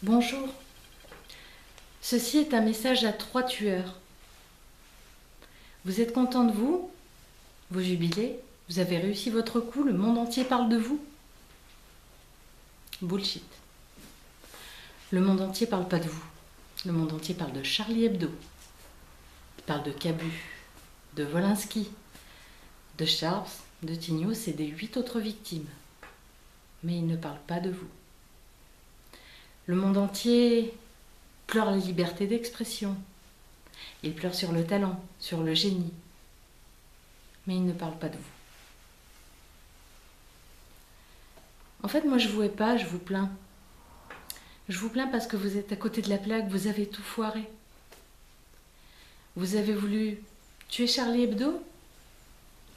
Bonjour. Ceci est un message à 3 tueurs. Vous êtes content de vous? Vous jubilez? Vous avez réussi votre coup? Le monde entier parle de vous? Bullshit. Le monde entier parle pas de vous. Le monde entier parle de Charlie Hebdo. Il parle de Cabu, de Wolinski, de Sharps, de Tignos et des 8 autres victimes. Mais il ne parle pas de vous. Le monde entier pleure la liberté d'expression. Il pleure sur le talent, sur le génie. Mais il ne parle pas de vous. En fait, moi je vous hais pas, je vous plains. Je vous plains parce que vous êtes à côté de la plaque, vous avez tout foiré. Vous avez voulu tuer Charlie Hebdo?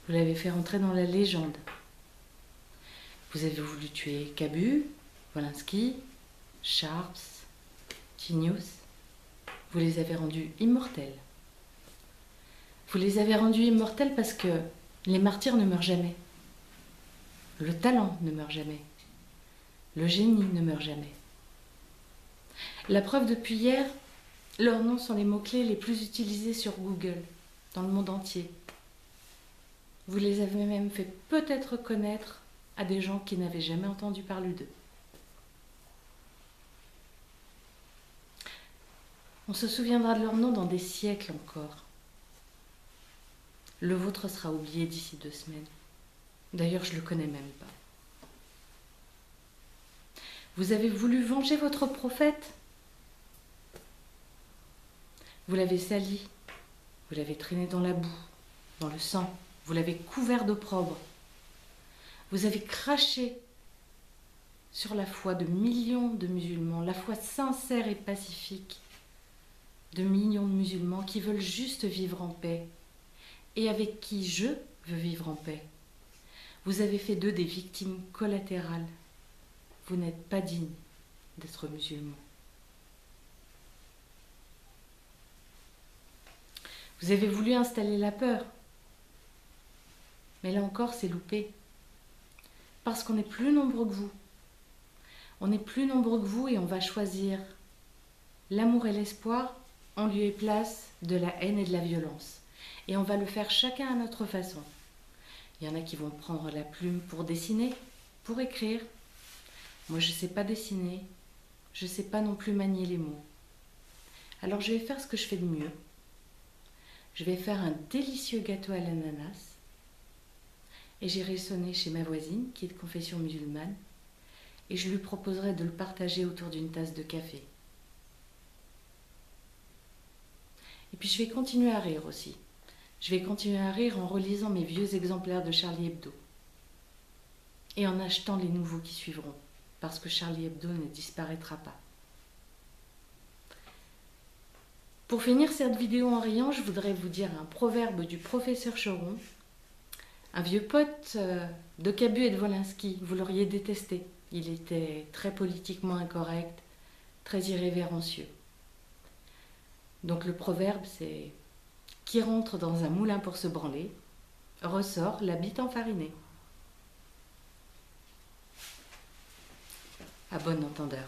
Vous l'avez fait rentrer dans la légende. Vous avez voulu tuer Cabu, Wolinski, Sharps, Tignos. Vous les avez rendus immortels. Vous les avez rendus immortels parce que les martyrs ne meurent jamais. Le talent ne meurt jamais. Le génie ne meurt jamais. La preuve depuis hier, leurs noms sont les mots-clés les plus utilisés sur Google, dans le monde entier. Vous les avez même fait peut-être connaître à des gens qui n'avaient jamais entendu parler d'eux. On se souviendra de leurs noms dans des siècles encore. Le vôtre sera oublié d'ici 2 semaines. D'ailleurs, je ne le connais même pas. Vous avez voulu venger votre prophète? Vous l'avez sali, vous l'avez traîné dans la boue, dans le sang, vous l'avez couvert d'opprobre. Vous avez craché sur la foi de millions de musulmans, la foi sincère et pacifique de millions de musulmans qui veulent juste vivre en paix et avec qui je veux vivre en paix. Vous avez fait d'eux des victimes collatérales. Vous n'êtes pas digne d'être musulman. Vous avez voulu installer la peur. Mais là encore, c'est loupé. Parce qu'on est plus nombreux que vous. On est plus nombreux que vous et on va choisir l'amour et l'espoir en lieu et place de la haine et de la violence. Et on va le faire chacun à notre façon. Il y en a qui vont prendre la plume pour dessiner, pour écrire. Moi, je ne sais pas dessiner. Je ne sais pas non plus manier les mots. Alors, je vais faire ce que je fais de mieux. Je vais faire un délicieux gâteau à l'ananas et j'irai sonner chez ma voisine qui est de confession musulmane et je lui proposerai de le partager autour d'une tasse de café. Et puis je vais continuer à rire aussi. Je vais continuer à rire en relisant mes vieux exemplaires de Charlie Hebdo et en achetant les nouveaux qui suivront parce que Charlie Hebdo ne disparaîtra pas. Pour finir cette vidéo en riant, je voudrais vous dire un proverbe du professeur Choron. Un vieux pote de Cabu et de Wolinski, vous l'auriez détesté. Il était très politiquement incorrect, très irrévérencieux. Donc le proverbe c'est « Qui rentre dans un moulin pour se branler, ressort la bite enfarinée ». À bon entendeur.